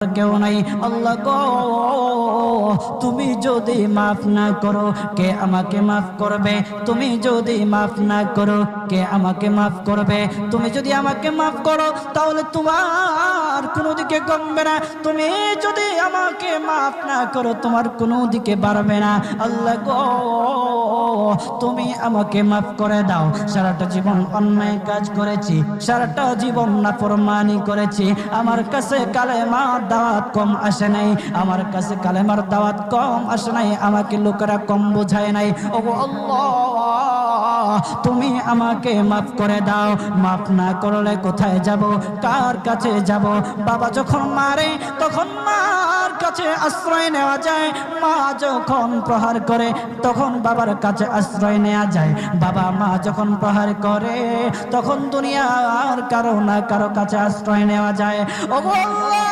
কেউ নাই। আল্লাহ গো, তুমি যদি মাফ না করো কে আমাকে মাফ করবে? তুমি যদি মাফ না করো কে আমাকে মাফ করবে? তুমি যদি আমাকে মাফ করো তাহলে তোমার কোনো দিকে কমবে না, তুমি যদি আমাকে মাফ না করো তোমার কোনো দিকে বাড়বে না। আল্লাহ গো, তুমি আমাকে মাফ করে দাও। সারাটা জীবন অন্যায় কাজ করেছি, সারাটা জীবন নাফরমানি করেছি, আমার কাছে কালেমার দাওয়াত কম আসে নাই, আমার কাছে কালেমার দাওয়াত কম আসে নাই, আমাকে লোকেরা কম বোঝায় নাই। ওগো আল্লাহ, তুমি আমাকে মাফ করে দাও। মাফ না করলে কোথায় যাব, কার কাছে যাব? বাবা যখন মারে তখন মার কাছে আশ্রয় নেওয়া যায়, মা যখন প্রহার করে তখন বাবার কাছে আশ্রয় নেওয়া যায়, বাবা মা যখন প্রহার করে তখন দুনিয়ার কারো না কারো কাছে আশ্রয় নেওয়া যায়। ওগো আল্লাহ,